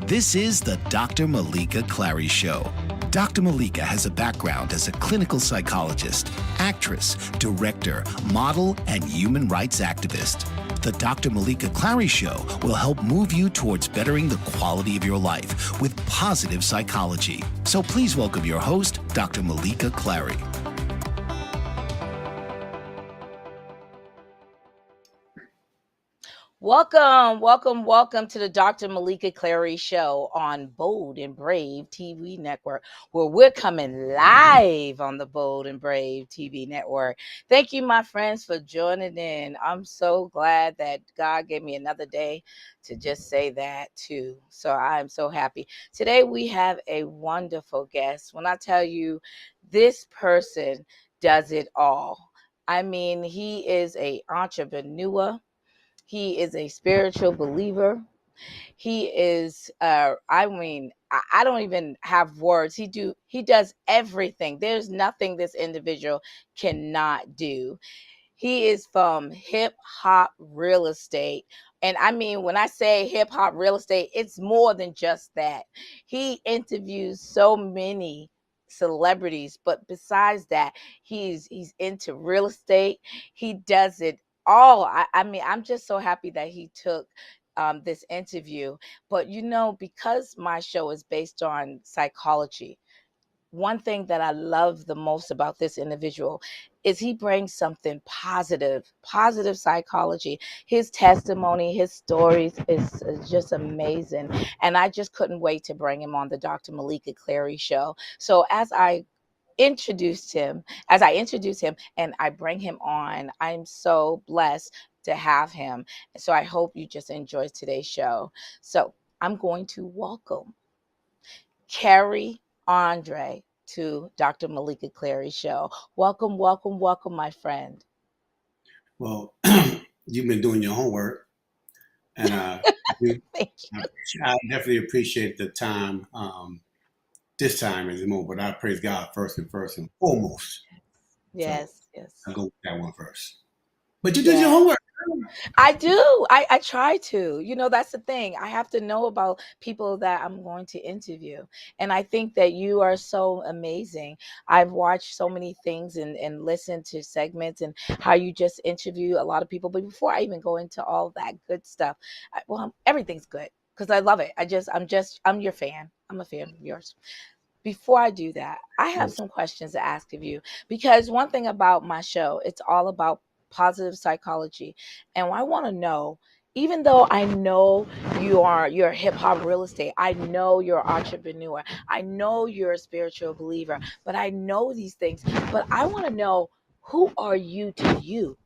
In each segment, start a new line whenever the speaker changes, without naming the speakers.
This is the Dr. Meleeka Clary Show. Dr. Meleeka has a background as a clinical psychologist, actress, director, model, and human rights activist. The Dr. Meleeka Clary Show will help move you towards bettering the quality of your life with positive psychology. So please welcome your host, Dr. Meleeka Clary.
Welcome to the Dr. Meleeka Clary Show on Bold and Brave TV Network, where we're coming live on the Bold and Brave TV Network. Thank you, my friends, for joining in. I'm so glad that God gave me another day to just say that too. So I'm so happy. Today we have a wonderful guest. When I tell you this person does it all. I mean, he is an entrepreneur. He is a spiritual believer. He is I don't even have words. He does everything. There's nothing this individual cannot do. He is from hip hop real estate. And I mean, when I say hip hop real estate, it's more than just that. He interviews so many celebrities, but besides that, he's into real estate. He does it all. I mean, I'm just so happy that he took this interview. But because my show is based on psychology, one thing that I love the most about this individual is he brings something positive psychology. His testimony, his stories is just amazing. And I just couldn't wait to bring him on the Dr. Meleeka Clary Show. So as I introduce him and I bring him on, I'm so blessed to have him. So I hope you just enjoy today's show. So I'm going to welcome Carrie Andre to Dr. Meleeka Clary Show. Welcome, my friend.
Well, you've been doing your homework, and
Thank you.
I definitely appreciate the time. This time is the moment, but I praise God first and foremost. So
Yes.
I'll go with that one first. But you did your
Yeah.
homework.
I do. I try to. That's the thing. I have to know about people that I'm going to interview. And I think that you are so amazing. I've watched so many things and listened to segments and how you just interview a lot of people. But before I even go into all that good stuff, everything's good because I love it. I'm your fan. I'm a fan of yours. Before I do that, I have some questions to ask of you because one thing about my show, it's all about positive psychology. And I want to know, even though I know you're hip hop real estate, I know you're an entrepreneur, I know you're a spiritual believer, but I know these things. But I want to know, who are you to you?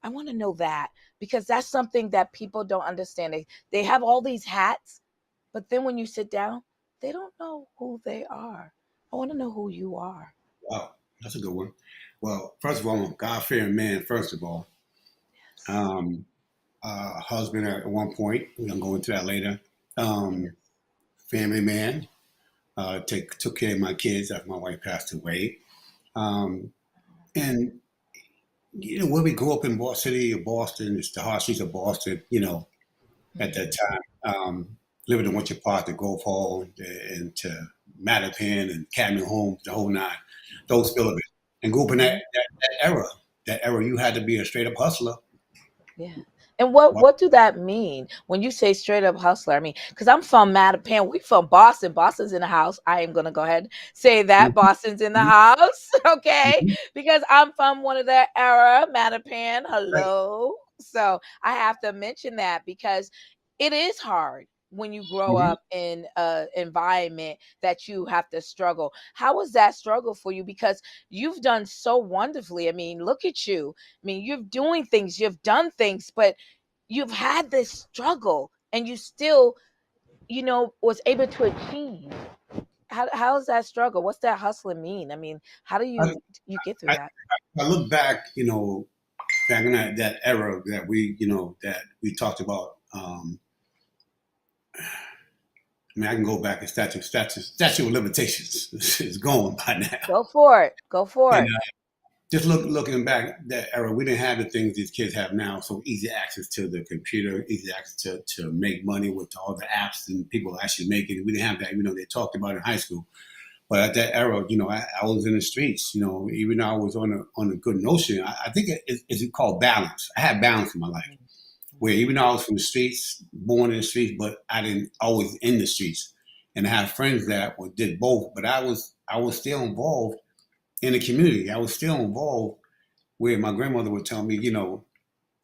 I want to know that because that's something that people don't understand. They have all these hats, but then when you sit down, they don't know who they are. I want to know who you are.
Wow, that's a good one. Well, first of all, I'm a God-fearing man. First of all,
Yes.
um, husband at one point. We're gonna go into that later. Um, Family man. Took care of my kids after my wife passed away. Um, and where we grew up in Boston City or Boston, it's the hard streets of Boston. At that
Mhm.
time, living in Winter Park, the Grove Hall, and to Mattapan and Cadman Homes, the whole nine, those feel of it. And grew up in
Mhm.
that era. That era, you had to be a straight up hustler.
Yeah. And what do that mean when you say straight up hustler? I mean, because I'm from Mattapan, we from Boston. Boston's in the house. I am gonna go ahead and say that Boston's in the
Mhm,
house, okay?
mhm.
Because I'm from one of that era, Mattapan.
Right.
Hello. So I have to mention that because it is hard when you grow
Mhm.
up in an environment that you have to struggle. How was that struggle for you? Because you've done so wonderfully. I mean, look at you. I mean, you're doing things, you've done things, but you've had this struggle and you still, was able to achieve. How's that struggle? What's that hustling mean? I mean, how do
I,
you get through
I,
that?
I look back, back in that era that we talked about. I mean, I can go back and statute of limitations is going by now.
Go for it. Go for
And
it.
just looking back that era, we didn't have the things these kids have now. So easy access to the computer, easy access to make money with all the apps and people actually making it. We didn't have that, even though they talked about it in high school. But at that era, I was in the streets. Even though I was on a good notion, I think it's called balance. I had balance in my life, where even though I was from the streets, born in the streets, but I didn't always in the streets. And I had friends that did both, but I was still involved in the community. I was still involved where my grandmother would tell me,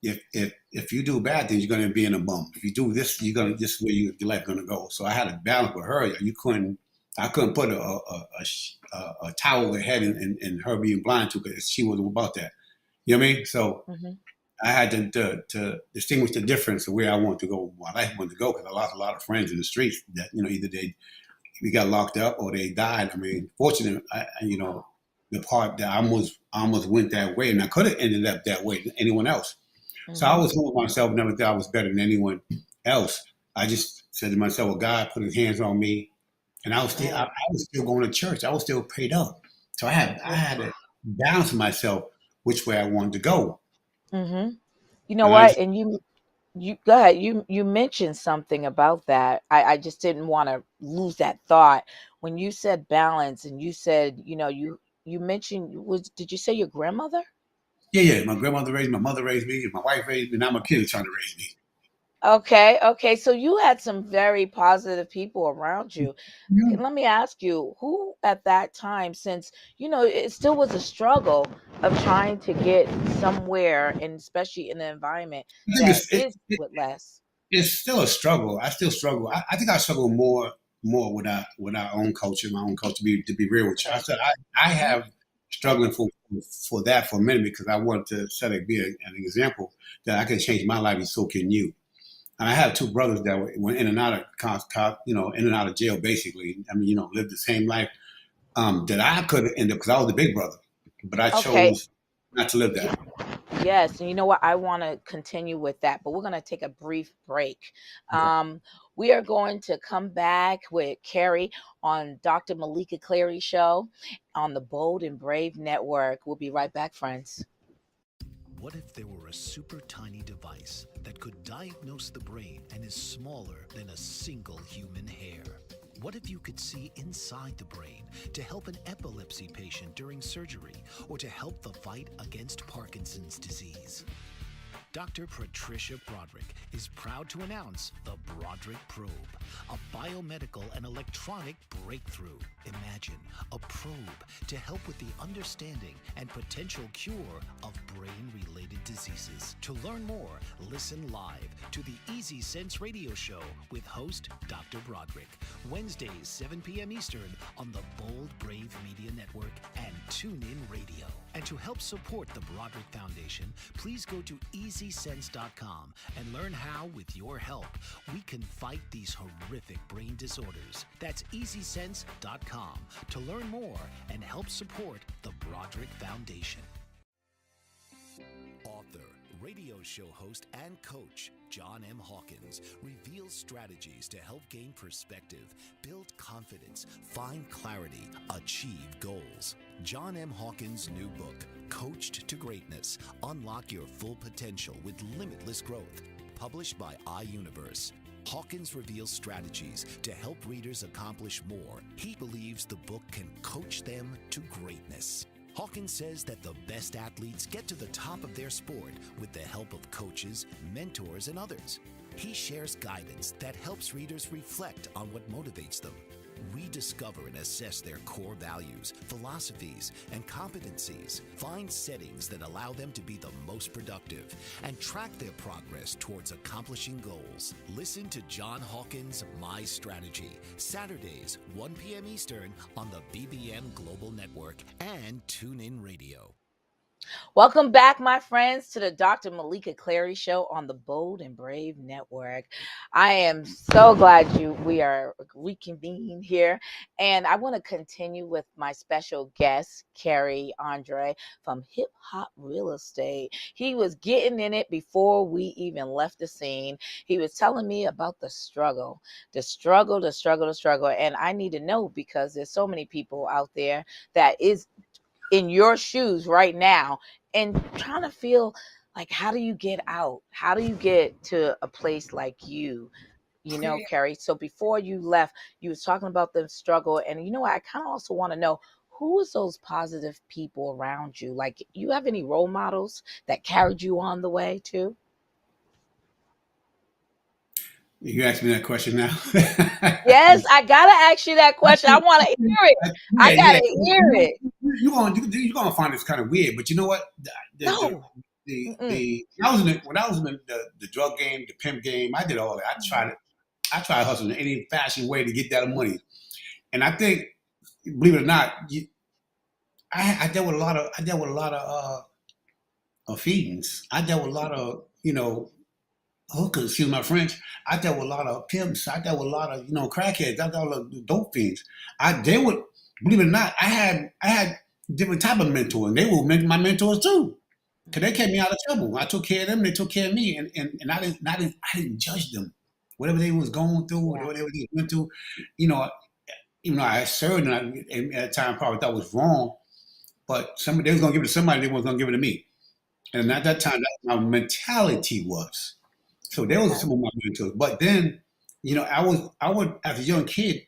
if you do bad things, you're going to be in a bum. If you do this, you're going to this is where your life going to go. So I had a balance with her. I couldn't put a towel over her head and her being blind to because she wasn't about that. You know what I mean? So
Mm-hmm.
I had to distinguish the difference of where I want to go, my life wanted to go, because I lost a lot of friends in the streets that either we got locked up or they died. I mean, fortunately, the part that I almost went that way, and I could have ended up that way than anyone else. So I
Mm-hmm.
was holding myself, never thought I was better than anyone else. I just said to myself, well, God put his hands on me, and I
Right.
was still going to church. I was still paid up. So I had to balance myself which way I wanted to go.
Mm-hmm. You know
And I
what? And you go ahead. You mentioned something about that. I just didn't want to lose that thought when you said balance, and you said, you mentioned, was did you say your grandmother?
Yeah, yeah. My grandmother raised me, my mother raised me, my wife raised me, now my kids trying to raise me.
Okay, okay. So you had some very positive people around you.
Yeah.
Let me ask you, who at that time, since it still was a struggle of trying to get somewhere, and especially in an environment
I think
that
it's it,
is
it,
with less.
it's still a struggle. I still struggle. I think I struggle more with our own culture, my own culture. To be real with you, I
Okay.
said I
Mhm.
have struggling for that for a minute because I want to an example that I can change my life, and so can you. And I have two brothers that went in and out of in and out of jail basically. I mean, lived the same life that I could end up because I was the big brother, but I
Okay.
chose not to live
Ye-
that.
Yes, and you know what? I want to continue with that, but we're going to take a brief break.
Okay.
Um, we are going to come back with Carrie on Dr. Meleeka Clary show on the Bold and Brave Network. We'll be right back, friends.
What if there were a super tiny device that could diagnose the brain and is smaller than a single human hair? What if you could see inside the brain to help an epilepsy patient during surgery or to help the fight against Parkinson's disease? Dr. Patricia Broderick is proud to announce the Broderick Probe, a biomedical and electronic breakthrough. Imagine a probe to help with the understanding and potential cure of brain-related diseases. To learn more, listen live to the Easy Sense radio show with host Dr. Broderick, Wednesdays 7 p.m. Eastern on the Bold Brave Media Network and TuneIn Radio. And to help support the Broderick Foundation, please go to EasySense.com and learn how, with your help, we can fight these horrific brain disorders. That's EasySense.com to learn more and help support the Broderick Foundation. Author, radio show host, and coach John M. Hawkins reveals strategies to help gain perspective, build confidence, find clarity, achieve goals. John M. Hawkins' new book, Coached to Greatness: Unlock Your Full Potential with Limitless Growth, published by iUniverse. Hawkins reveals strategies to help readers accomplish more. He believes the book can coach them to greatness. Hawkins says that the best athletes get to the top of their sport with the help of coaches, mentors, and others. He shares guidance that helps readers reflect on what motivates them, rediscover and assess their core values, philosophies, and competencies, find settings that allow them to be the most productive, and track their progress towards accomplishing goals. Listen to John Hawkins' My Strategy, Saturdays, 1 p.m. Eastern on the BBM Global Network and TuneIn Radio.
Welcome back, my friends, to the Dr. Meleeka Clary show on the Bold and Brave Network. I am so glad we are reconvened here. And I want to continue with my special guest, Carrie Andre from Hip Hop Real Estate. He was getting in it before we even left the scene. He was telling me about the struggle, the struggle, the struggle, the struggle. And I need to know because there's so many people out there that is in your shoes right now and trying to feel like, how do you get out? How do you get to a place like Carrie? So before you left, you was talking about the struggle, and I kind of also want to know, who is those positive people around you? Like, you have any role models that carried you on the way too?
You asked me that question now.
Yes, I gotta ask you that question. I want to hear it. I
Yeah.
gotta hear it.
You're gonna find this kind of weird, but you know what?
No. Mm-mm.
When I was in the drug game, the pimp game, I did all that. I tried to hustle in any fashion way to get that money. And I think, believe it or not, I dealt with a lot of fiends. I dealt with a lot of hookers. Excuse my French. I dealt with a lot of pimps. I dealt with a lot of crackheads. I dealt with a lot of dope fiends. They would, believe it or not, I had different type of mentors, and they were my mentors too. Cause they kept me out of trouble. I took care of them. They took care of me, and I didn't judge them. Whatever they was going through,
Yeah.
whatever they went through, you know, even though I served and at the time probably thought was wrong, but somebody they was gonna give it to somebody, they was gonna give it to me. And at that time, that's my mentality was. So there was
Okay.
some of my mentors. But then, I would as a young kid,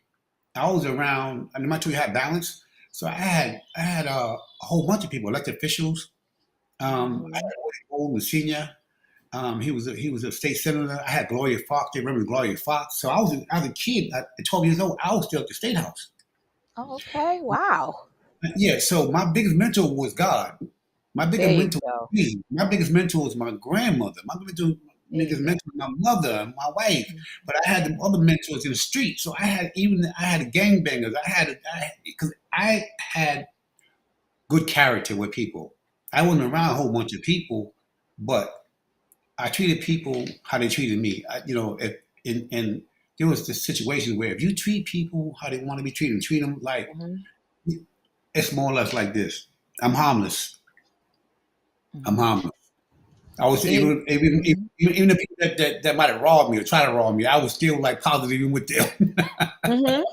I was around, and my tree had balance. So I had a whole bunch of people, elected officials. I
Hmm.
had Old, the senior. He was a state senator. I had Gloria Fox. Do you remember Gloria Fox? So I was a kid at 12 years old. I was still at the state house.
Oh, okay. Wow.
Yeah. So my biggest mentor was God. My biggest
There you
mentor was
go.
me. My biggest mentor was my grandmother.
There you
Biggest
go.
mentor was my mother and my wife.
Mhm.
But I had the other mentors in the street. So I had gangbangers. Because I had good character with people. I wasn't around a whole bunch of people, but I treated people how they treated me. And there was this situation where if you treat people how they want to be treated, treat them like
Mhm.
it's more or less like this. I'm harmless. I'm
Mhm.
harmless. I was
There. Mhm.
even the people that might have robbed me or tried to rob me, I was still like positive even with them.
Mhm.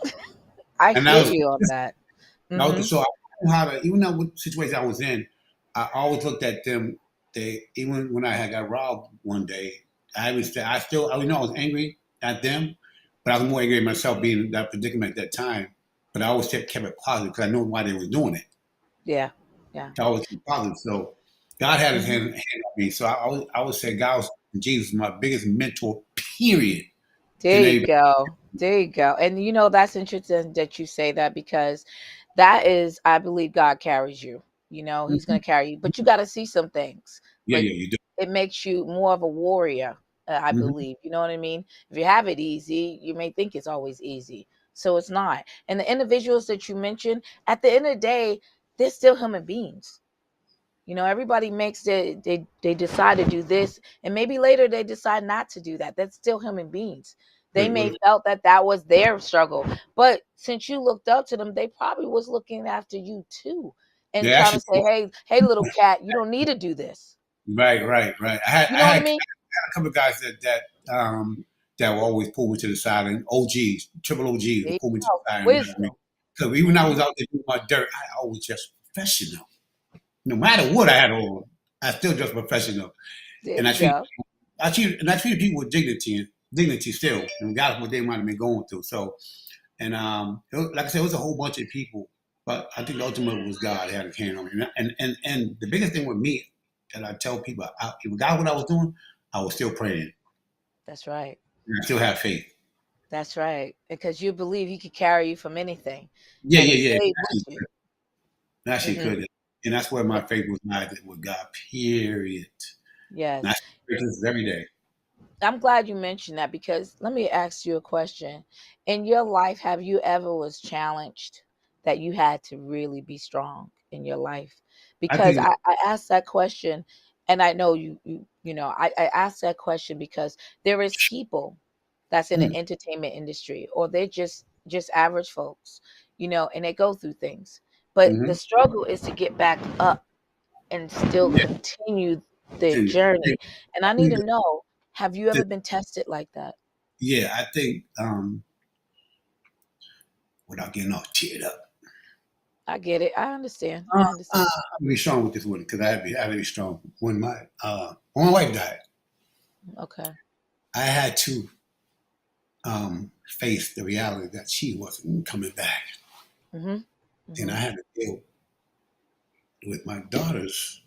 I
And I
hear
was
you on that. Mhm.
so I knew how to even though what situation I was in, I always looked at them. They even when I had got robbed one day, I know I was angry at them, but I was more angry at myself being in that predicament at that time. But I always kept it positive because I knew why they was doing it.
Yeah. Yeah.
I always keep positive. So God had his
Mhm.
hand on me. So I would say God was Jesus my biggest mentor, period, than
There you
anybody.
go. There you go. And that's interesting that you say that, because that is, I believe God carries you. He's going
Mhm.
to carry you, but you got to see some things.
Yeah,
But
yeah, you do.
it makes you more of a warrior, I
Hmm.
believe. You know what I mean? If you have it easy, you may think it's always easy. So it's not. And the individuals that you mentioned, at the end of the day, they're still human beings. Everybody makes they decide to do this, and maybe later they decide not to do that. That's still human beings. They
Wait,
may
wait.
felt that was their struggle, but since you looked up to them, they probably was looking after you too, and
Yeah,
trying
actually,
to say, hey, little cat, you don't need to do this.
right.
You know what I
I
mean?
had a couple of guys that will always pull me to the side, and OGs, triple OGs
There
will
you
pull me to
go.
the side and help me.
Wisdom.
So even when I
Hmm.
was out there doing my dirt, I always just professional. No matter what I had on, I still just professional.
There
And
you go.
I treated people with dignity still, and regardless of what they might have been going through. So, and like I said, it was a whole bunch of people, but I think the ultimate was God had his hand on me. And the biggest thing with me that I tell people, if God what I was doing, I was still praying,
That's right.
and I still have faith.
That's right. Because you believe he could carry you from anything,
Yeah,
and he
yeah, yeah.
stayed with you.
Actually
Hmm.
could, and that's where my faith was not with God. Period. And I
Yes.
speak this every day.
I'm glad you mentioned that, because let me ask you a question. In your life, have you ever was challenged that you had to really be strong in your life?
I
Because
think.
I asked that question, and I know I asked that question because there is people that's in the entertainment industry, or they're just average folks, and they go through things. But the
Mm-hmm.
struggle is to get back up and still
Yeah,
continue the
and
journey. And I need
think
to know, have you
that,
ever been tested like that?
yeah, I think without getting all teared up.
I get it. I understand.
Uh,
I understand.
I'll be strong with this one because I had to be strong. When my wife died,
Okay.
I had to face the reality that she wasn't coming back,
Mhm.
and I
Mhm.
had to deal with my daughter's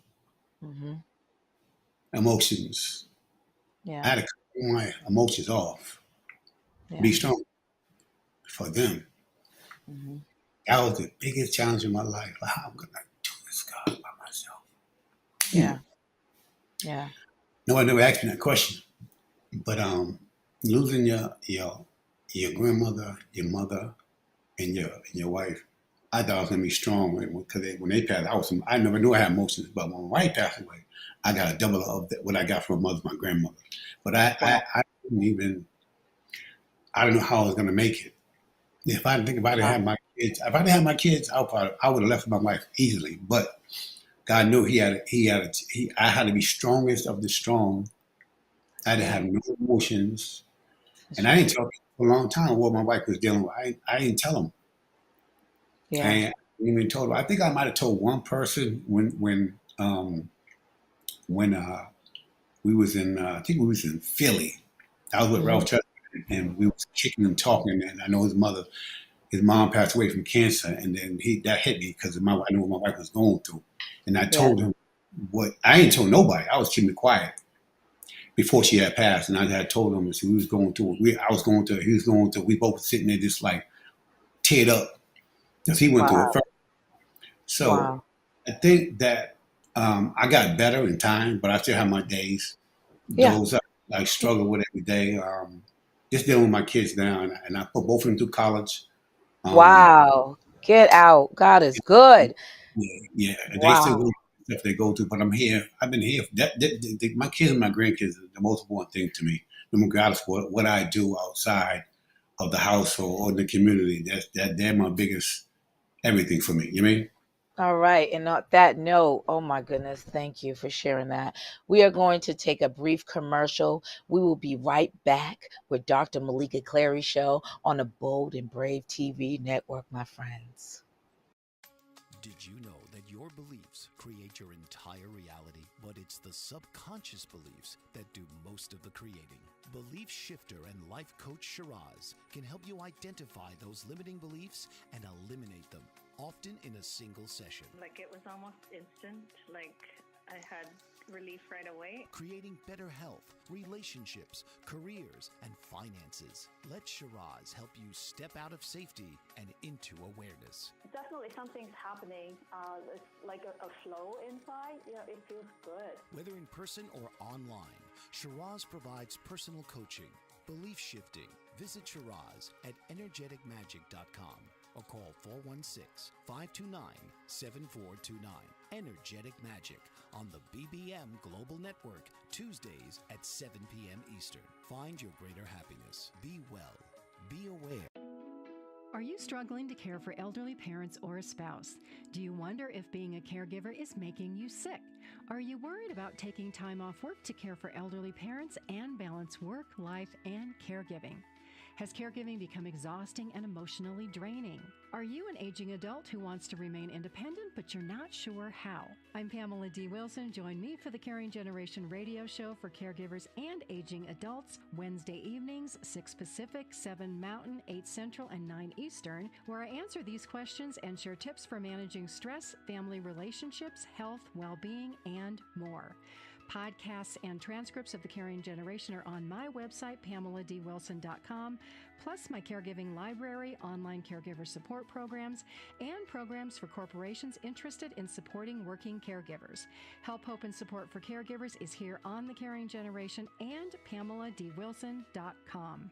Mhm.
emotions. I
Yeah.
had to cut my emotions off, be
Yeah.
strong for them.
Mhm.
That was the biggest challenge in my life. Like, how am I gonna do this, God, by myself? Hmm.
Yeah. Yeah.
No one ever asked me that question. But losing your grandmother, your mother, and your wife, I thought I was gonna be strong because when they passed, I never knew I had emotions. But when my wife passed away, I got a double of what I got from my mother, my grandmother. But
Wow.
I didn't even I don't know how I was gonna make it. If I think about it,
Wow.
had my kids, if I didn't have my kids, I would have left my wife easily. But God knew I had to be strongest of the strong. I
That's
didn't have
right.
no emotions. And
That's
I didn't
right.
tell people for a long time what my wife was dealing with. I didn't tell them.
Yeah.
I ain't even told them. I think I might have told one person when we was in I think we was in Philly. I was with
Mhm.
Ralph Chester and we was kicking and talking. And I know his mom passed away from cancer, and then that hit me because I knew what my wife was going through, and I
Yeah.
told him what I ain't told nobody. I was keeping it quiet before she had passed, and I had told him that we was going through. I was going through. He was going through. We both were sitting there just like teared up because he went through it
Wow.
first. So
Wow.
I think that I got better in time, but I still have my days.
Yeah.
Those I struggle with every day. Just dealing with my kids now, and I put both of them through college. Um,
Wow. Get out. God is good.
yeah, yeah, and they still go
Wow.
through stuff they go through, but I'm here. I've been here. My kids and my grandkids are the most important thing to me, regardless of what I do outside of the household or in the community. They're my biggest everything for me. You mean?
All right. And on that note, oh my goodness, thank you for sharing that. We are going to take a brief commercial. We will be right back with Dr. Meleeka Clary Show on the Bold and Brave TV network, my friends.
Did you know that your beliefs create your entire reality, but it's the subconscious beliefs that do most of the creating? Belief shifter and life coach Shiraz can help you identify those limiting beliefs and eliminate them, often in a single session.
Like it was almost instant, like I had relief right away.
Creating better health, relationships, careers, and finances. Let Shiraz help you step out of safety and into awareness.
Definitely something's happening. It's like a flow inside. It feels good.
Whether in person or online, Shiraz provides personal coaching, belief shifting. Visit Shiraz at energeticmagic.com or call 416-529-7429. Energetic Magic on the BBM Global Network, Tuesdays at 7 p.m. Eastern. Find your greater happiness. Be well. Be aware.
Are you struggling to care for elderly parents or a spouse? Do you wonder if being a caregiver is making you sick? Are you worried about taking time off work to care for elderly parents and balance work, life, and caregiving? Has caregiving become exhausting and emotionally draining? Are you an aging adult who wants to remain independent, but you're not sure how? I'm Pamela D. Wilson. Join me for the Caring Generation radio show for caregivers and aging adults, Wednesday evenings, 6 Pacific, 7 Mountain, 8 Central, and 9 Eastern, where I answer these questions and share tips for managing stress, family relationships, health, well-being, and more. Podcasts and transcripts of The Caring Generation are on my website, PamelaDWilson.com, plus my caregiving library, online caregiver support programs, and programs for corporations interested in supporting working caregivers. Help, hope, and support for caregivers is here on The Caring Generation and PamelaDWilson.com.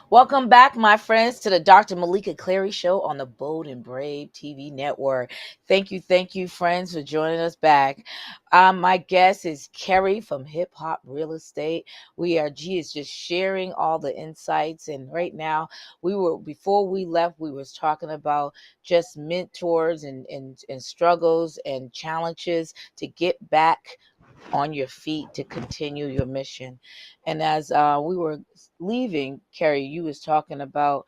Welcome back, my friends, to the Dr. Meleeka Clary Show on the Bold and Brave TV network. Thank you, friends, for joining us back. My guest is Carrie from Hip Hop Real Estate. She is just sharing all the insights. And right now, before we left, we was talking about just mentors and struggles and challenges to get back on your feet to continue your mission. And as we were leaving, Carrie, you was talking about,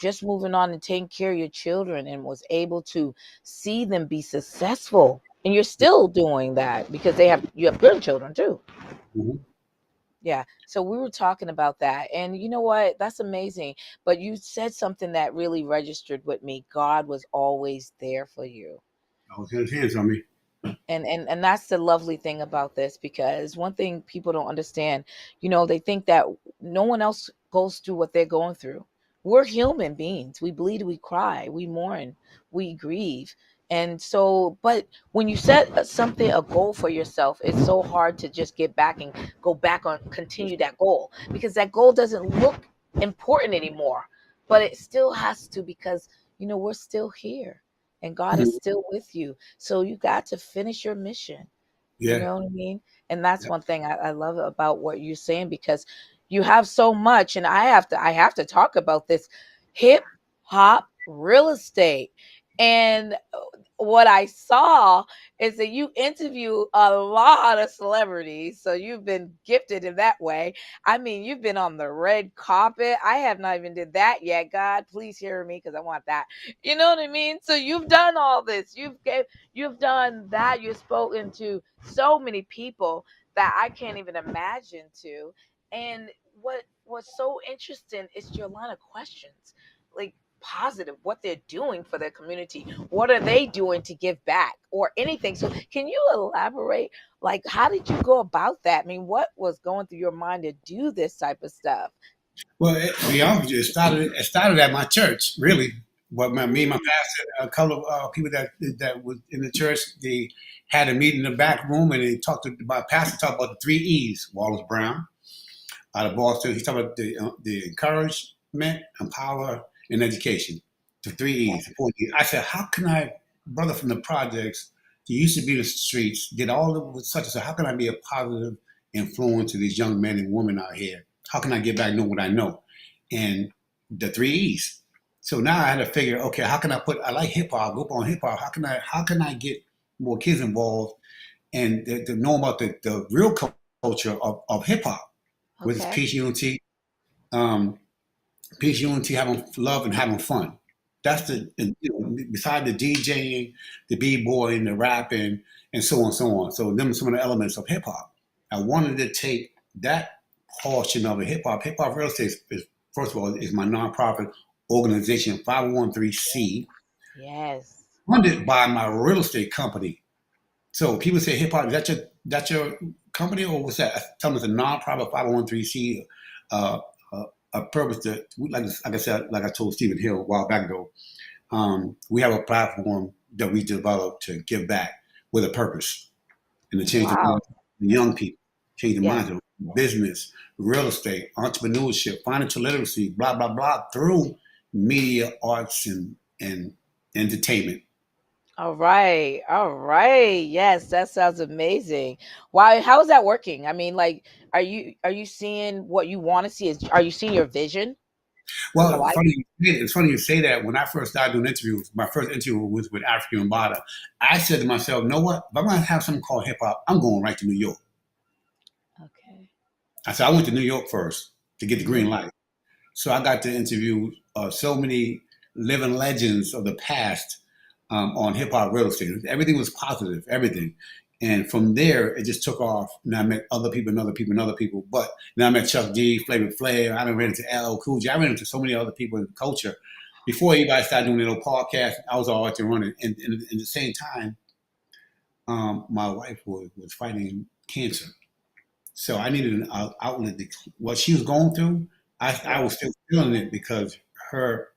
just moving on and taking care of your children, and was able to see them be successful. And you're still doing that because you have grandchildren too.
Mhm.
Yeah. So we were talking about that. And you know what? That's amazing. But you said something that really registered with me. God was always there for you.
I was his hands on me.
And that's the lovely thing about this, because one thing people don't understand, they think that no one else goes through what they're going through. We're human beings. We bleed, we cry, we mourn, we grieve. And so, but when you set a goal for yourself, it's so hard to just get back and go back on, continue that goal, because that goal doesn't look important anymore. But it still has to, because we're still here, and God is
Mhm.
still with you. So you got to finish your mission. You
Yeah.
know what I mean? And that's one thing I love about what you're saying, because you have so much, and I have to talk about this hip hop real estate. And what I saw is that you interview a lot of celebrities. So you've been gifted in that way. I mean, you've been on the red carpet. I have not even did that yet. God, please hear me, because I want that. You know what I mean? So you've done all this. You've done that. You've spoken to so many people that I can't even imagine to. And what's so interesting is your line of questions. Like, positive, what they're doing for their community, what are they doing to give back, or anything. So can you elaborate, like, how did you go about that? I mean, what was going through your mind to do this type of stuff?
Well, to be honest with you, it started at my church, really. But me and my pastor, a couple of people that was in the church, they had a meeting in the back room, and they pastor talked about the three E's. Wallace Brown out of Boston. He talked about the encouragement, empower, and education. The three E's. The four E's. I said, how can I, brother from the projects, who used to be in the streets, did all of such and such? How can I be a positive influence to these young men and women out here? How can I get back knowing what I know? And the three E's. So now I had to figure, okay, how can I like hip hop, go up on hip hop. How can I get more kids involved and to know about the real culture of hip hop, with its
Okay.
peace, unity, um, having love and having fun. That's beside the DJing, the b-boying, the rapping, and so on, so on. So them are some of the elements of hip hop. I wanted to take that portion of it. Hip hop real estate is first of all is my nonprofit organization, 501c,
Yes.
funded by my real estate company. So people say hip hop, is that your company, or what's that? Tell them it's a nonprofit 501c, uh, a purpose to, like I said, like I told Stephen Hill a while back ago. We have a platform that we developed to give back with a purpose and to change the
Wow.
minds of the young people, change the
Yeah.
minds of business, real estate, entrepreneurship, financial literacy, blah blah blah, through media, arts, and entertainment.
All right. All right. Yes, that sounds amazing. Why? How is that working? I mean, like, are you seeing what you want to see? Are you seeing your vision? Because I
Well,
like.
it's funny you say that. When I first started doing interviews, my first interview was with African Bada. I said to myself, "You know what? If I'm going to have something called hip hop, I'm going right to New York."
Okay.
I said I went to New York first to get the
Hmm.
green light. So I got to interview so many living legends of the past on hip hop real estate. Everything was positive, everything. And from there, it just took off. And I met other people and other people and other people. But then I met Chuck D, Flavor Flav. I done ran into LL Cool J. I ran into so many other people in the culture. Before anybody started doing their little podcast, I was all out there running. And at the same time, my wife was fighting cancer. So I needed an outlet. What she was going through, I
Yeah.
was still feeling it because her,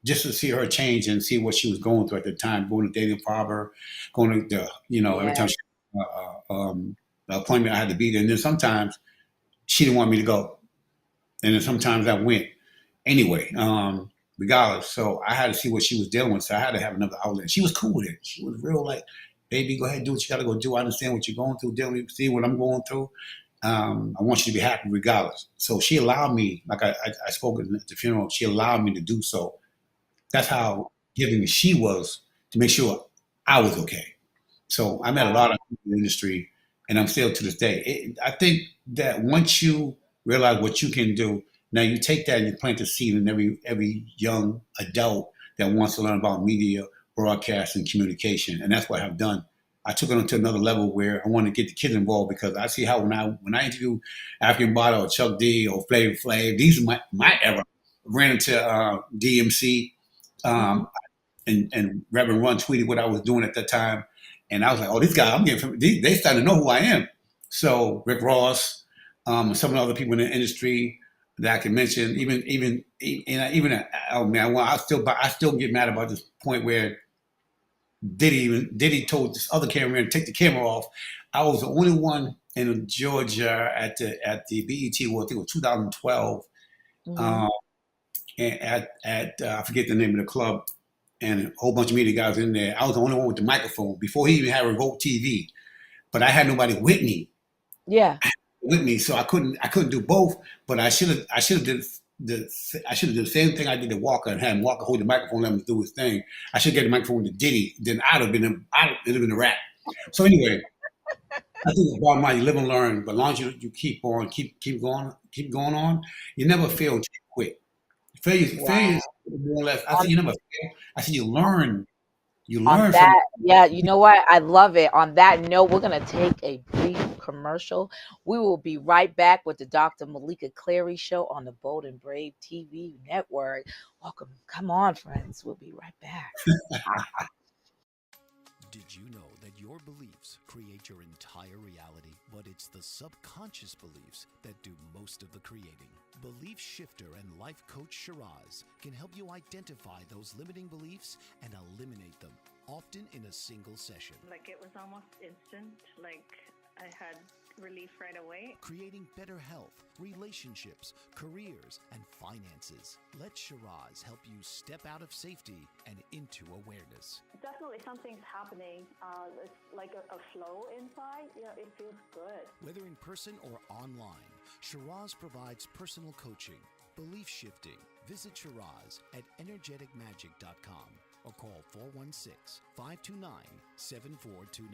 just to see her change and see what she was going through at the time, going to dating father, going to every
Yeah.
time she appointment I had to be there. And then sometimes she didn't want me to go, and then sometimes I went anyway. Regardless, so I had to see what she was dealing with. So I had to have another outlet. She was cool with it. She was real like, baby, go ahead, do what you got to go do. I understand what you're going through. Dealing with, see what I'm going through. I want you to be happy regardless. So she allowed me, like I spoke at the funeral, she allowed me to do so. That's how giving she was to make sure I was okay. So I met a
Wow.
lot of people in the industry and I'm still to this day. I think that once you realize what you can do, now you take that and you plant the seed in every young adult that wants to learn about media, broadcast, and communication, and that's what I've done. I took it to another level where I want to get the kids involved because I see how when I interview African Bada or Chuck D or Flavor Flav, these are my era. Ran into DMC
Mm-hmm.
and Reverend Run tweeted what I was doing at that time, and I was like, "Oh, this guy, I'm getting from." They started to know who I am. So Rick Ross, and some of the other people in the industry that I can mention, oh man, well, I still get mad about this point where Diddy told this other cameraman to take the camera off. I was the only one in Georgia at the BET Award. I think it was 2012.
Mm-hmm.
Um, and at I forget the name of the club, and a whole bunch of media guys in there. I was the only one with the microphone before he even had remote TV. But I had nobody
Yeah.
with me, so I couldn't do both. But I should have did the same thing I did to Walker and had Walker hold the microphone, let him do his thing. I should get the microphone to Diddy. Then it'd have been a rap. So anyway, I think it's bottom line. You live and learn, but as long as you keep on, keep going on, you never fail until you quit. Failure
Wow.
is more or less. I
On
said you never fail. I said you learn. You
on
learn from.
that, yeah, you know what? I love it. On that note, we're gonna take a brief commercial. We will be right back with the Dr. Meleeka Clary Show on the Bold and Brave TV network. Welcome. Come on, friends. We'll be right back.
Did you know that your beliefs create your entire reality, but it's the subconscious beliefs that do most of the creating? Belief shifter and life coach Shiraz can help you identify those limiting beliefs and eliminate them, often in a single session.
Like it was almost instant. Like I had relief right away.
Creating better health, relationships, careers, and finances. Let Shiraz help you step out of safety and into awareness.
Definitely something's happening. It's like a flow inside. It feels good.
Whether in person or online, Shiraz provides personal coaching, belief shifting. Visit Shiraz at energeticmagic.com or call 416-529-7429.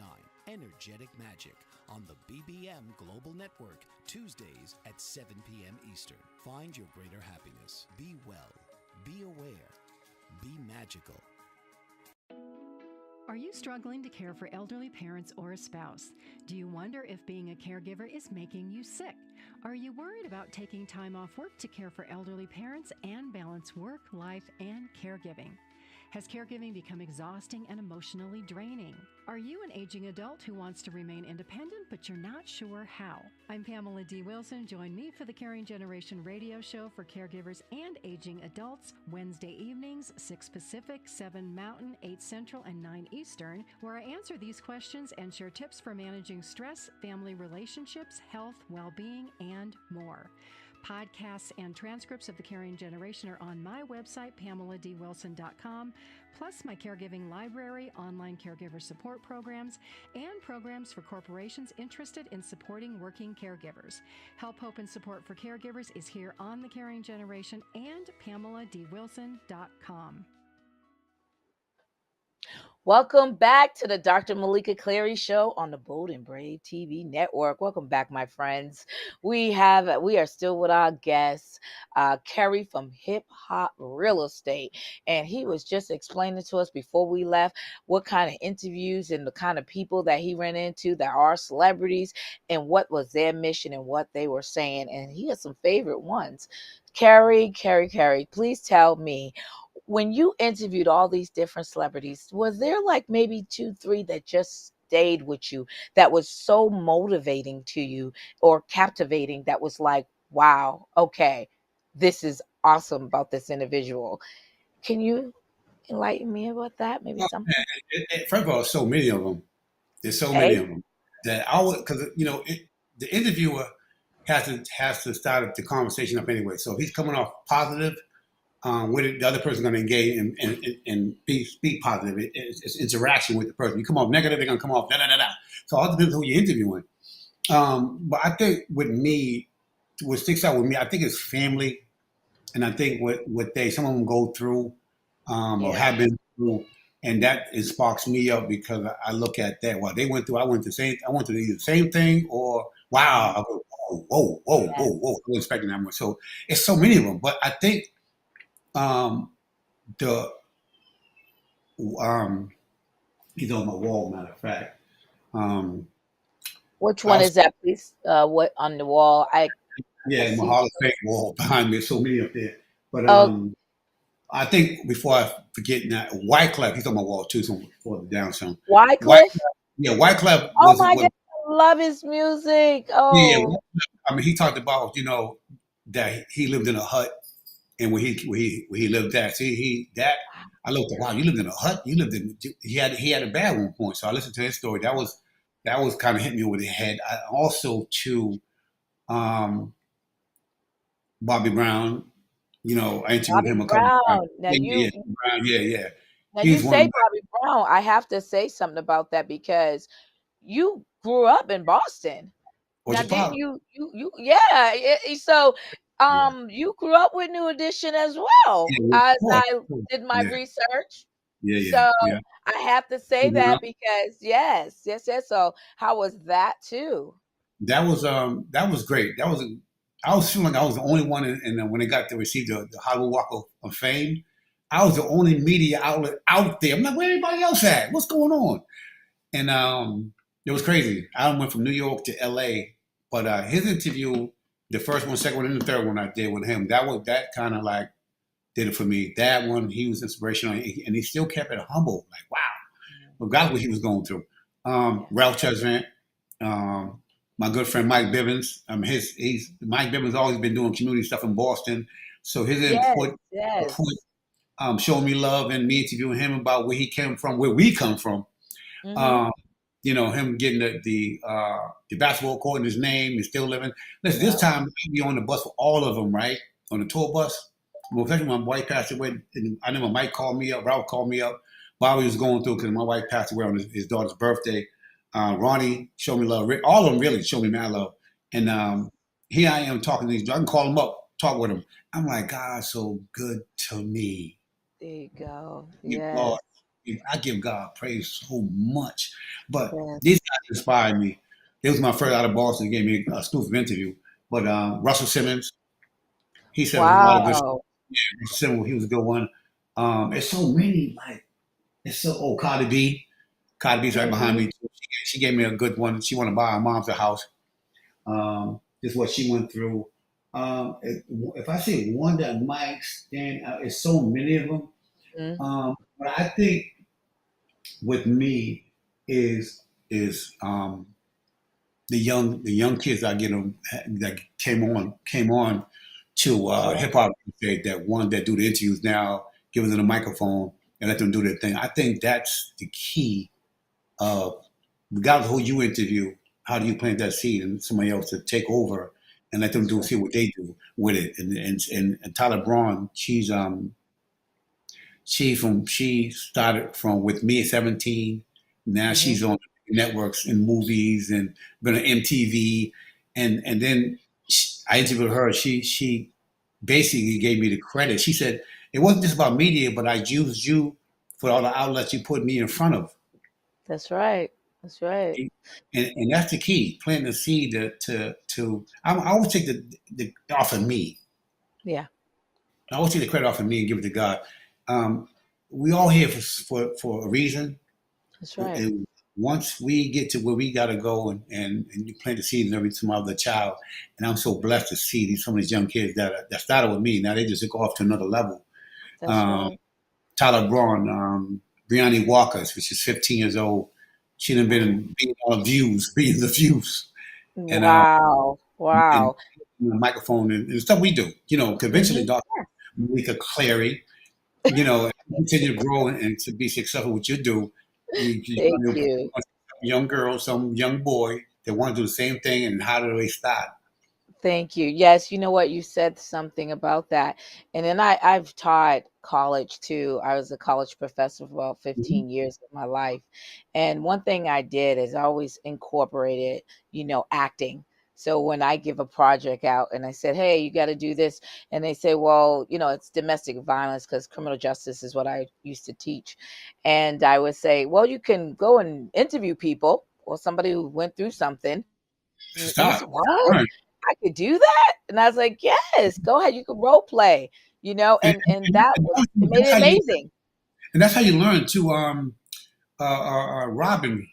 Energetic Magic on the BBM Global Network, Tuesdays at 7 p.m. Eastern. Find your greater happiness. Be well. Be aware. Be magical.
Are you struggling to care for elderly parents or a spouse? Do you wonder if being a caregiver is making you sick? Are you worried about taking time off work to care for elderly parents and balance work, life, and caregiving? Has caregiving become exhausting and emotionally draining? Are you an aging adult who wants to remain independent, but you're not sure how? I'm Pamela D. Wilson. Join me for the Caring Generation radio show for caregivers and aging adults, Wednesday evenings, 6 Pacific, 7 Mountain, 8 Central, and 9 Eastern, where I answer these questions and share tips for managing stress, family relationships, health, well-being, and more. Podcasts and transcripts of the Caring Generation are on my website, PamelaDWilson.com, plus my caregiving library, online caregiver support programs, and programs for corporations interested in supporting working caregivers. Help, hope, and support for caregivers is here on the Caring Generation and PamelaDWilson.com.
Welcome back to the Dr. Meleeka Clary Show on the Bold and Brave TV network. Welcome back, my friends. We are still with our guest, Kerry from Hip Hop Real Estate, and he was just explaining to us before we left what kind of interviews and the kind of people that he ran into that are celebrities and what was their mission and what they were saying. And he has some favorite ones. Kerry, please tell me, when you interviewed all these different celebrities, was there like maybe 2, 3 that just stayed with you that was so motivating to you or captivating that was like, wow, okay, this is awesome about this individual? Can you enlighten me about that? Maybe
Oh,
some.
man, first of all, so many of them. There's so many
Okay.
of them that I would, because the interviewer has to start the conversation up anyway. So if he's coming off positive, with the other person going to engage and speak positive. It's interaction with the person. You come off negative, they're going to come off da da da da. So it all depends on who you're interviewing. But I think with me, what sticks out with me, I think it's family, and I think what some of them go through or
Yeah.
have been through. and that it sparks me up because I look at that. Well, they went through. I went through either the same thing or wow. I go, whoa. I wasn't expecting that much. So it's so many of them. But I think um, the um, he's on my wall. Matter of fact, um,
Which
I
one
was
is that, please? What on the wall? I
yeah, my
see.
Hall of Fame wall behind me. There's so many up there. But
Oh,
I think before I forget that, Wyclef, he's on my wall too, so further down some. Wyclef,
Wycliffe.
yeah, Wyclef
Oh
was
my
what
God, I love his music.
yeah,
Oh,
I mean, he talked about that he lived in a hut, and where he lived at. See, I looked at wow, you lived in a hut. You lived in he had a bad one point. So I listened to his story. That was kind of hit me over the head. I also too, um, Bobby Brown. I interviewed
Bobby
him a couple of times.
Brown.
Yeah, yeah, Brown. Yeah, yeah.
Now you
He's one of
say
my.
Bobby Brown. I have to say something about that because you grew up in Boston.
What's
Now,
your
didn't
father?
you yeah, so,
Yeah,
you grew up with New Edition as well,
yeah,
as
of
I
course.
did my
Yeah,
research.
yeah, yeah,
So,
yeah.
I have to say
You know,
that because yes, so how was that too?
that was great. I was feeling like I was the only one, when they got to receive the Hollywood Walk of Fame. I was the only media outlet out there. I'm like, where everybody else at? What's going on? And it was crazy. I went from New York to L.A., but his interview, the first one, second one, and the third one I did with him, that kind of like did it for me. That one, he was inspirational, and he still kept it humble. Like, wow, regardless what he was going through.
Yeah.
Ralph Tresvant, my good friend Mike Bivens. Mike Bivens always been doing community stuff in Boston, so his
Yes,
input,
yes.
showing me love and me interviewing him about where he came from, where we come from.
Mhm.
Um, him getting the basketball court in his name and still living. Listen, this
Yep.
time I'd be on the bus with all of them, right? On the tour bus. Well, especially my wife passed away, and I remember Mike called me up, Ralph called me up. Bobby was going through because my wife passed away on his daughter's birthday. Ronnie showed me love. All of them really showed me mad love. And here I am talking to these. I can call him up, talk with him. I'm like, God's so good to me.
There you go.
Give
Yes,
God, I give God praise so much. But
yes.
these guys inspired me. It was my first out of Boston. Gave me a exclusive interview. But Russell Simmons, he said a lot of good.
Wow.
Russell Simmons, he was a good one. It's so many. Like it's so. Oh, Cardi B. Cardi B's right behind
Mhm.
me. She gave me a good one. She wanted to buy her mom's a house. Just what she went through. If I say one that might stand out, it's so many of them.
Mhm.
But I think with me is the young kids I get them that came on to
Yeah,
hip hop that one that do the interviews now, giving them a microphone and let them do their thing. I think that's the key of regardless of who you interview, how do you plant that seed and somebody else to take over and let them
that's
do
right.
see what they do with it. And Tyler Braun, she started from with me at 17. Now
Mhm.
she's on networks and movies and been on MTV. And then I interviewed her. She basically gave me the credit. She said it wasn't just about media, but I used you for all the outlets you put me in front of.
That's right. That's right.
And that's the key, planting the seed I always take the off of me.
Yeah,
I always take the credit off of me and give it to God. Um, we all here for a reason.
that's right.
And once we get to where we got to go and you plant the seed in every some other child, and I'm so blessed to see some of these young kids that started with me. Now they just go off to another level.
That's
Um,
right.
Tyler Braun, Brianni Walker, which is 15 years old. She done been in billions of views, and
Wow.
and
Wow.
the microphone and stuff we do. 'Cause eventually,
Mhm.
Dr. Meleeka Clary, continue to grow and to be successful. What you do, you
Thank
run
you.
young girl, some young boy that want to do the same thing, and how do they start?
Thank you. Yes, you know what? You said something about that. And then I've taught college too. I was a college professor for about
Mhm.
15 years of my life. And one thing I did is I always incorporated, acting. So when I give a project out and I said, hey, you got to do this, and they say, well, it's domestic violence because criminal justice is what I used to teach. And I would say, well, you can go and interview people or somebody who went through something. And they
Stop.
said, what?
Right.
I could do that? And I was like, yes, go ahead. You can role play,
And,
and that was, it made
that's
it
how you
amazing.
and that's how you learn too. Robin,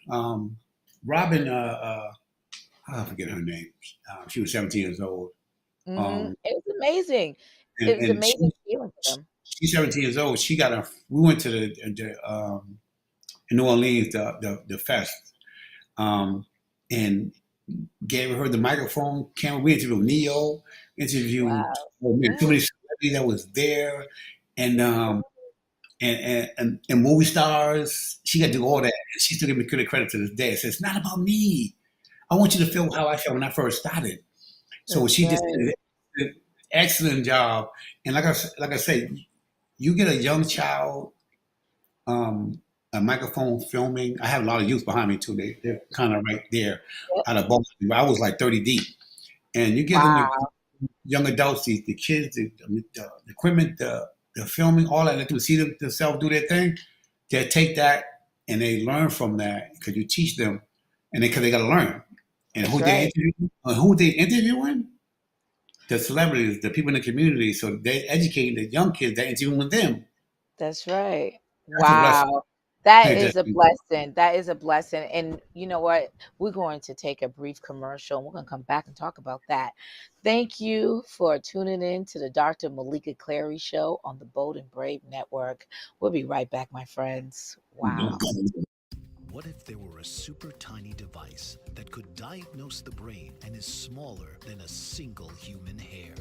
Robin, I forget her name. She was 17 years old.
It was amazing. It was
And
amazing feeling for them.
she's 17 years old. She got a. We went to the in New Orleans the fest, and gave her the microphone camera. We interviewed Neo, interviewed
Wow.
too many celebrities that was there, and and movie stars. She got to do all that. And she still give me credit to this day. It says it's not about me. I want you to feel how I felt when I first started. So
That's
she just
right.
did an excellent job. And like I say, you get a young child, a microphone filming. I have a lot of youth behind me too. They're kind of right there
Yep.
out of both. I was like 30 deep. And you give them the
Wow.
young adults, the kids, the equipment, the filming, all that, let them see themselves do their thing. They take that and they learn from that because you teach them, and because they got to learn. And
That's right.
who they interviewing? The celebrities, the people in the community. So they educating the young kids. They interviewing with them.
That's right.
That's a blessing.
Wow. That
Hey,
is a blessing. That is a blessing. And you know what? We're going to take a brief commercial and we're going to come back and talk about that. Thank you for tuning in to the Dr. Meleeka Clary Show on the Bold and Brave Network. We'll be right back, my friends. Wow.
What if there were a super tiny device that could diagnose the brain and is smaller than a single human hair?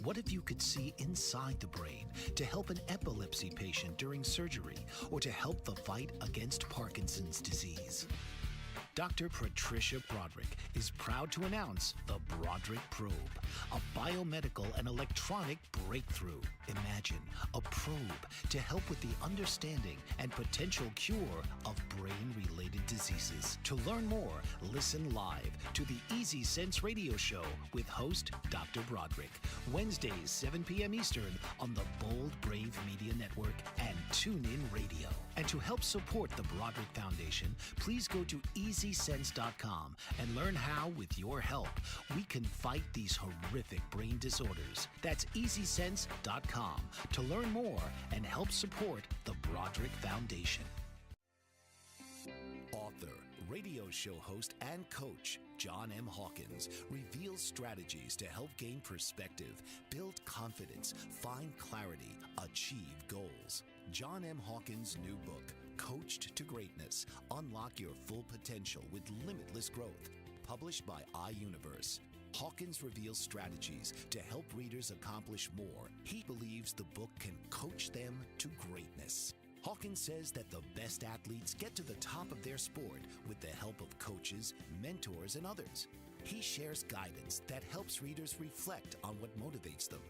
What if you could see inside the brain to help an epilepsy patient during surgery or to help the fight against Parkinson's disease? Dr. Patricia Broderick is proud to announce the Broderick Probe, a biomedical and electronic breakthrough. Imagine a probe to help with the understanding and potential cure of brain-related diseases. To learn more, listen live to the Easy Sense Radio Show with host Dr. Broderick, Wednesdays 7 p.m. Eastern on the Bold Brave Media Network and TuneIn Radio. And to help support the Broderick Foundation, please go to EasySense.com and learn how, with your help, we can fight these horrific brain disorders. That's EasySense.com to learn more and help support the Broderick Foundation. Author, radio show host, and coach John M. Hawkins reveals strategies to help gain perspective, build confidence, find clarity, achieve goals. John M. Hawkins' new book, Coached to Greatness, Unlock Your Full Potential with Limitless Growth, published by iUniverse. Hawkins reveals strategies to help readers accomplish more. He believes the book can coach them to greatness. Hawkins says that the best athletes get to the top of their sport with the help of coaches, mentors, and others. He shares guidance that helps readers reflect on what motivates them.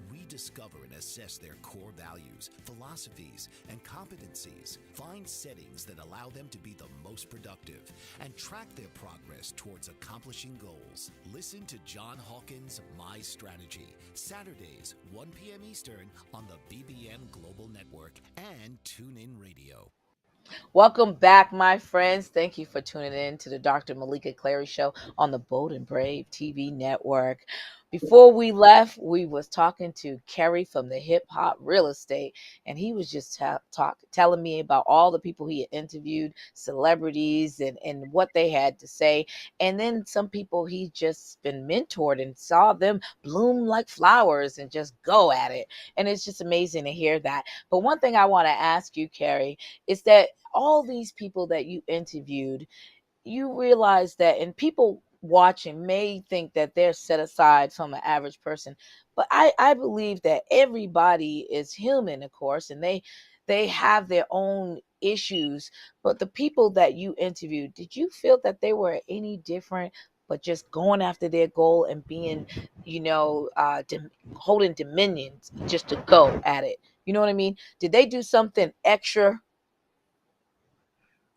Rediscover and assess their core values, philosophies, and competencies. Find settings that allow them to be the most productive and track their progress towards accomplishing goals. Listen to John Hawkins' My Strategy, Saturdays, 1 p.m. Eastern on the BBM Global Network and TuneIn Radio.
Welcome back, my friends. Thank you for tuning in to the Dr. Meleeka Clary Show on the Bold and Brave TV network. Before we left, we was talking to Kerry from the Hip Hop Real Estate, and he was just telling me about all the people he had interviewed, celebrities, and what they had to say. And then some people he just been mentored and saw them bloom like flowers and just go at it. And it's just amazing to hear that. But one thing I want to ask you, Kerry, is that all these people that you interviewed, you realize that, and people watching may think that they're set aside from an average person, but I believe that everybody is human, of course, and they have their own issues. But the people that you interviewed, did you feel that they were any different, but just going after their goal and being, holding dominions just to go at it? You know what I mean? Did they do something extra?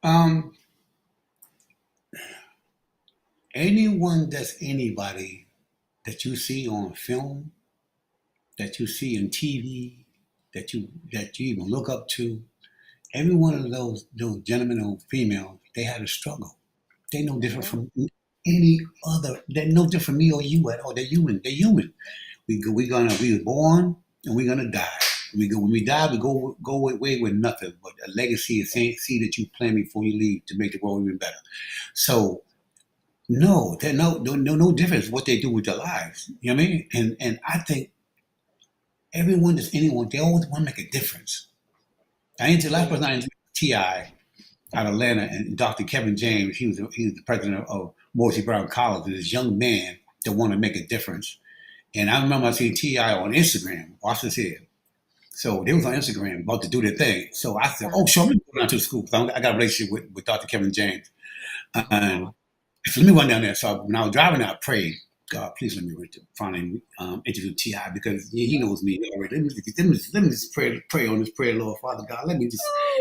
Um, anyone that's anybody that you see on film, that you see in TV, that you even look up to, every one of those gentlemen or females, they had a struggle. They no
That's
different
right.
from any other. They're no different from me or you at all. They're human. They're human. We were born and we're gonna die. When we die, we go away with nothing. But a legacy is seed that you plant before you leave to make the world even better. So no, they're no difference what they do with their lives. You know what I mean? And I think everyone that's anyone, they always want to make a difference. Last
Yeah.
person I interviewed Ti out of Atlanta, and Dr. Kevin James. He was the president of Morrissey Brown College. And this young man that wanted to make a difference. And I remember I seen Ti on Instagram. Watch this here. So they was on Instagram about to do their thing. So I said, "Oh,
Uh-huh.
sure, let me go down to the school because I got a relationship with Dr. Kevin James."
Oh,
And so let me run down there. So when I was driving, I prayed, God, please let me finally interview Ti because he knows me already. Let me just pray on this prayer, Lord Father God.
oh
Let me put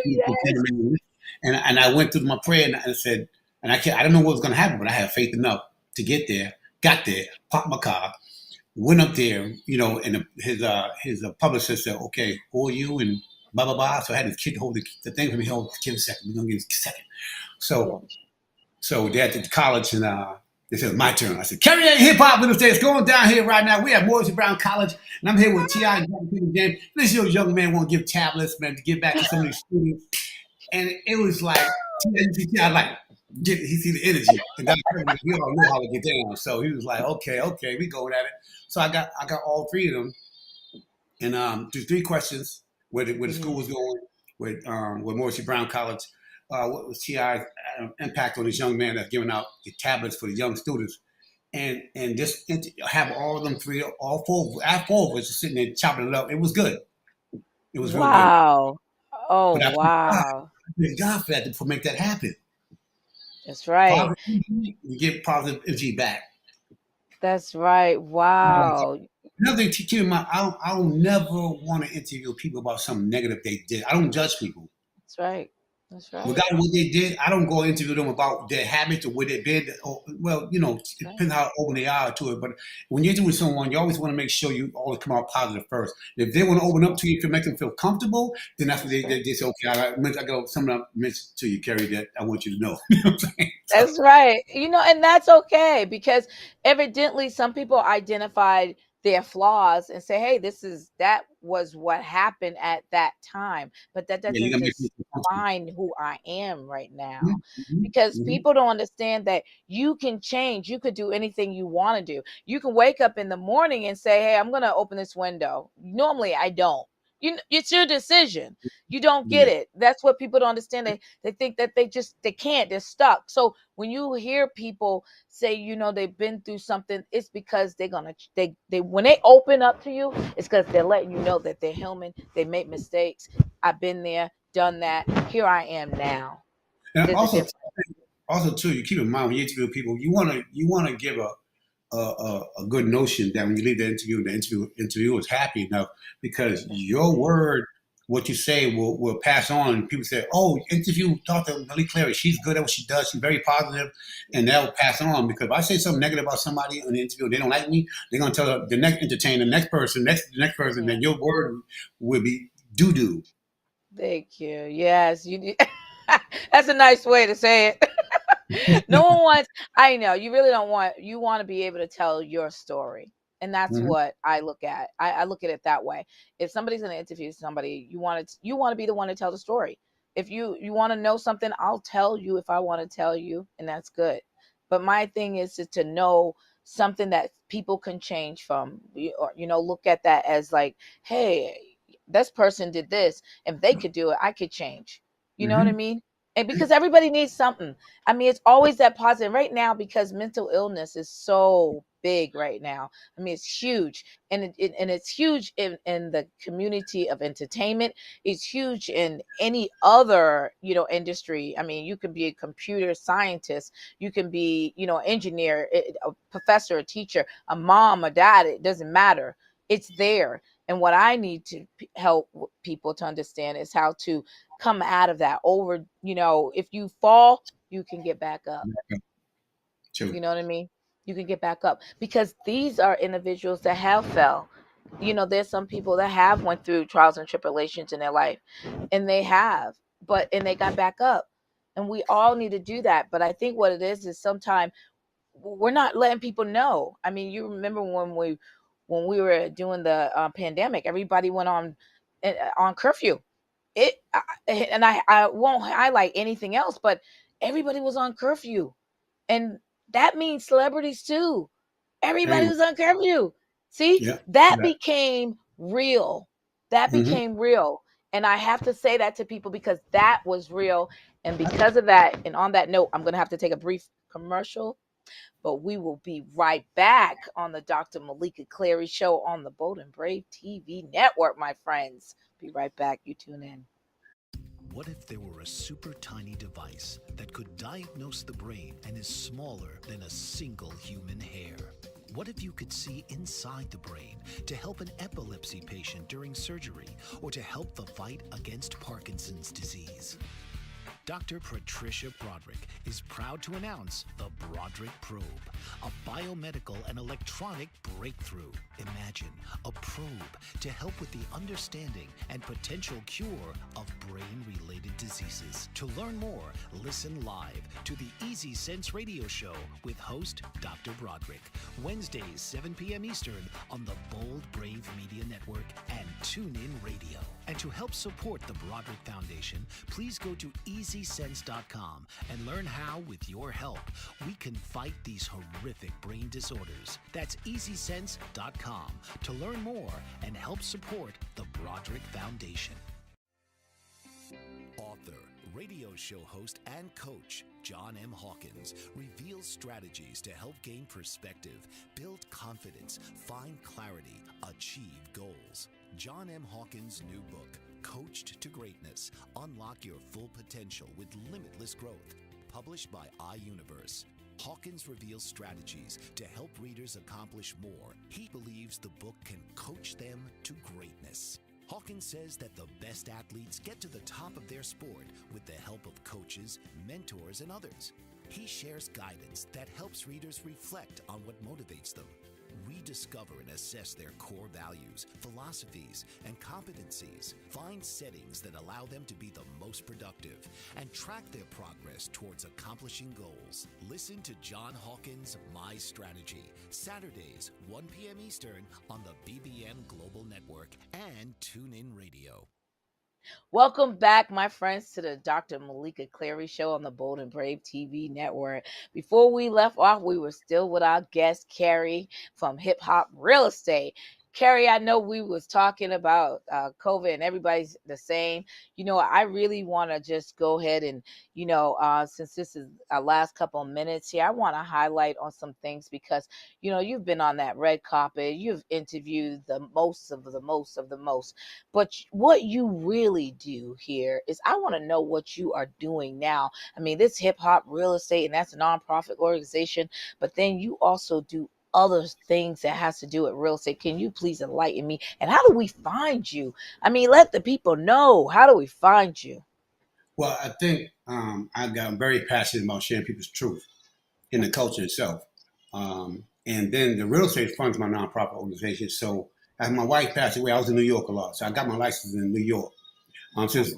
yes.
him in. And I went through my prayer and I said, and I don't know what was going to happen, but I had faith enough to get there. Got there, parked my car, went up there, and his publicist said, "Okay, who are you?" and blah blah blah. So I had his kid hold the thing for me. Hold, give a second. We're gonna give a second.
Yeah.
So they're at the college and they said, my turn. I said, Carry hip hop with us. It's going down here right now. We have Morrissey Brown College, and I'm here with T.I. and Dr. Peter James. This young man want to give tablets, man, to give back to some of these students. And it was like, T.I. like, he see the energy. And Dr. Peter, we all know how to get down. So he was like, okay, we going at it. So I got all three of them and through three questions where the school
Mhm.
was going, with Morrissey Brown College, what was TI's impact on this young man that's giving out the tablets for the young students, and just have all of them three, all four of us just sitting there chopping it up. It was good. It was real good.
Wow. Oh
But
wow.
I thank God for that to make that happen.
That's right.
Positive energy, you get positive energy back.
That's right. Wow.
Another thing to keep in mind, I don't never want to interview people about something negative they did. I don't judge people.
That's right. That's right.
Regardless of what they did, I don't go interview them about their habits or where they've been. Or, well, it
Right.
depends how open they are to it. But when you're interviewing someone, you always want to make sure you always come out positive first. If they want to open up to you, if you make them feel comfortable, then that's what
That's right.
they say, okay, I got something I mentioned to you, Kerry, that I want you to know. You know what I'm saying? So,
That's right. And that's okay because evidently some people identified their flaws and say, hey, that was what happened at that time. But that
yeah, you got
doesn't
to make them feel comfortable.
define who I am right
Mhm,
now.
mhm,
Because
mhm.
people don't understand that you can change. You could do anything you want to do. You can wake up in the morning and say, hey, I'm going to open this window. Normally, I don't. It's your decision. You don't get
Yeah.
it. That's what people don't understand. They think that they can't. They're stuck. So when you hear people say, they've been through something, it's because they're gonna they when they open up to you, it's because they're letting you know that they're human. They make mistakes. I've been there, done that. Here I am now.
And
There's a difference.
also too, you keep in mind when you interview people, you want to give a good notion that when you leave the interviewer is happy enough because your word, what you say, will pass on. And people say, "Oh, interview Dr. Meleeka Clary. She's good at what she does. She's very positive," and that'll pass on. Because if I say something negative about somebody in the interview, they don't like me. They're gonna tell the next entertainer, the next person,
Yeah.
that your word will be doo doo.
Thank you. Yes, you need. That's a nice way to say it. No one wants, I know, you really don't want, you want to be able to tell your story. And that's
Mhm.
what I look at. I look at it that way. If somebody's going to interview somebody, you want to be the one to tell the story. If you want to know something, I'll tell you if I want to tell you, and that's good. But my thing is to know something that people can change from, or look at that as like, hey, this person did this. If they could do it, I could change. You know what I
Mhm.
mean? And because everybody needs something. I mean, it's always that positive right now because mental illness is so big right now. I mean, it's huge, and it's huge in the community of entertainment. It's huge in any other industry. I mean, you can be a computer scientist, you can be engineer, a professor, a teacher, a mom, a dad. It doesn't matter. It's there. And what I need to help people to understand is how to come out of that. If you fall, you can get back up.
True.
You know what I mean? You can get back up because these are individuals that have fell. There's some people that have went through trials and tribulations in their life, and they got back up. And we all need to do that. But I think what it is sometimes we're not letting people know. I mean, you remember when we were doing the pandemic, everybody went on curfew. And I won't highlight anything else, but everybody was on curfew, and that means celebrities too. Everybody
Anyway,
was on curfew. See,
yeah.
that
Yeah.
became real. That
Hmm.
became real. And I have to say that to people because that was real. And because of that, and on that note, I'm going to have to take a brief commercial, but we will be right back on the Dr. Meleeka Clary Show on the Bold and Brave TV network, my friends. Be right back. You tune in.
What if there were a super tiny device that could diagnose the brain and is smaller than a single human hair? What if you could see inside the brain to help an epilepsy patient during surgery or to help the fight against Parkinson's disease? Dr. Patricia Broderick is proud to announce the Broderick Probe, a biomedical and electronic breakthrough. Imagine a probe to help with the understanding and potential cure of brain-related diseases. To learn more, listen live to the Easy Sense Radio Show with host Dr. Broderick, Wednesdays 7 p.m. Eastern on the Bold Brave Media Network and TuneIn Radio. And to help support the Broderick Foundation, please go to EasySense.com and learn how, with your help, we can fight these horrific brain disorders. That's EasySense.com to learn more and help support the Broderick Foundation. Author, radio show host, and coach John M. Hawkins reveals strategies to help gain perspective, build confidence, find clarity, achieve goals. John M. Hawkins' new book, Coached to Greatness, Unlock Your Full Potential with Limitless Growth, published by iUniverse. Hawkins reveals strategies to help readers accomplish more. He believes the book can coach them to greatness. Hawkins says that the best athletes get to the top of their sport with the help of coaches, mentors, and others. He shares guidance that helps readers reflect on what motivates them, rediscover and assess their core values, philosophies, and competencies, find settings that allow them to be the most productive, and track their progress towards accomplishing goals. Listen to John Hawkins' My Strategy, Saturdays, 1 p.m. Eastern on the BBN Global Network and TuneIn Radio.
Welcome back, my friends, to the Dr. Meleeka Clary Show on the Bold and Brave TV network. Before we left off, we were still with our guest, Carrie from Hip Hop Real Estate. Carrie, I know we was talking about COVID and everybody's the same. I really want to just go ahead and, since this is our last couple of minutes here, I want to highlight on some things because, you've been on that red carpet. You've interviewed the most of the most of the most. But what you really do here is I want to know what you are doing now. I mean, this Hip Hop Real Estate, and that's a nonprofit organization, but then you also do other things that has to do with real estate. Can you please enlighten me? And how do we find you? I mean, let the people know. How do we find you?
Well, I think I'm very passionate about sharing people's truth in the culture itself. And then the real estate funds my nonprofit organization. So as my wife passed away, I was in New York a lot. So I got my license in New York. Since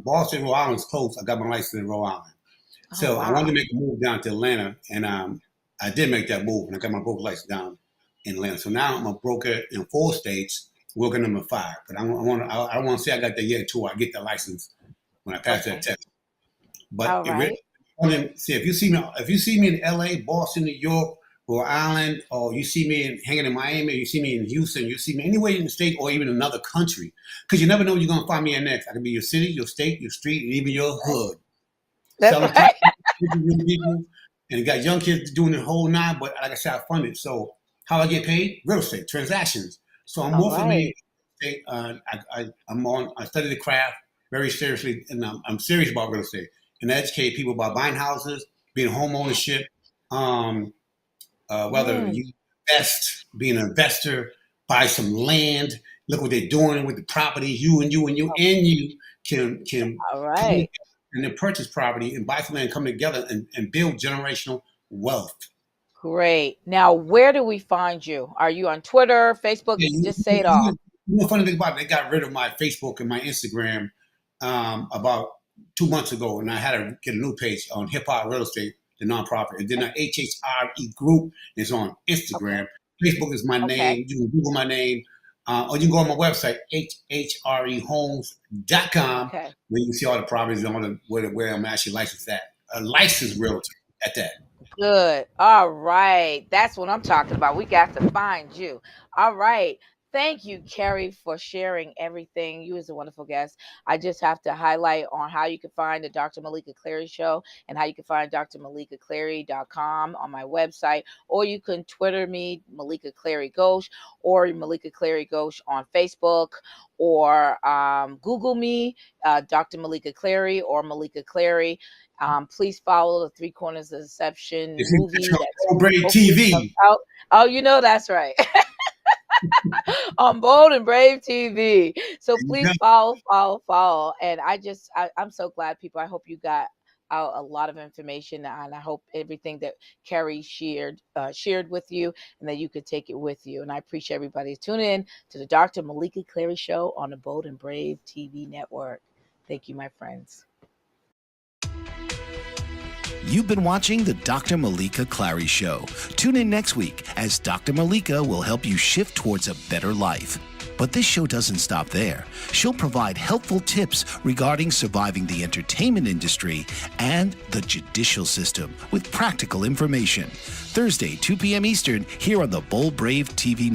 Boston, Rhode Island is close, I got my license in Rhode Island.
Oh,
So I
wow.
wanted to make a move down to Atlanta, and I did make that move, and I got my broker license down in Atlanta. So now I'm a broker in 4 states, working number 5. But I don't want to say I got that yet until I get the license when I pass that
Okay.
test. But
All right.
see, if you see me in L.A., Boston, New York, Rhode Island, or you see me hanging in Miami, or you see me in Houston, you see me anywhere in the state or even another country, because you never know where you're gonna find me at next. I could be your city, your state, your street, and even your hood.
That's
Selling
right.
people, and you got young kids doing the whole 9. But like I said, I fund it. So how I get paid? Real estate transactions. So I'm
All
more
right.
familiar. I study the craft very seriously, and I'm serious about real estate and educate people about buying houses, being home ownership, whether
Mm,
you invest, be an investor, buy some land, look what they're doing with the property. You can
all
come together
right.
and then purchase property and buy some land, come together and build generational Wealth.
Great. Now, where do we find you? Are you on Twitter, Facebook?
Yeah,
Just say it all.
you know, funny thing about it, they got rid of my Facebook and my Instagram about 2 months ago, and I had to get a new page on Hip Hop Real Estate, the nonprofit. And then the HHRE Group is on Instagram. Facebook is my name. You can Google my name. Or you can go on my website, hhrehomes.com,
Okay.
where you can see all the properties and where I'm actually licensed at. A licensed realtor at that.
Good. All right. That's what I'm talking about. We got to find you. All right. Thank you, Carrie, for sharing everything. You was a wonderful guest. I just have to highlight on how you can find the Dr. Meleeka Clary Show and how you can find drmeleekaclary.com on my website, or you can Twitter me, Meleeka Clary Ghosh, or Meleeka Clary Ghosh on Facebook, or Google me, Dr. Meleeka Clary or Meleeka Clary. Please follow the Three Corners of Deception
It's
movie
on
that's
Brave
hopefully
TV.
comes out. Oh, you know that's right. On Bold and Brave TV. So please follow. And I'm so glad, people. I hope you got out a lot of information, and I hope everything that Carrie shared with you, and that you could take it with you. And I appreciate everybody tuning in to the Dr. Meleeka Clary Show on the Bold and Brave TV network. Thank you, my friends.
You've been watching the Dr. Meleeka Clary Show. Tune in next week as Dr. Meleeka will help you shift towards a better life. But this show doesn't stop there. She'll provide helpful tips regarding surviving the entertainment industry and the judicial system with practical information. Thursday, 2 p.m. Eastern, here on the Bold Brave TV network.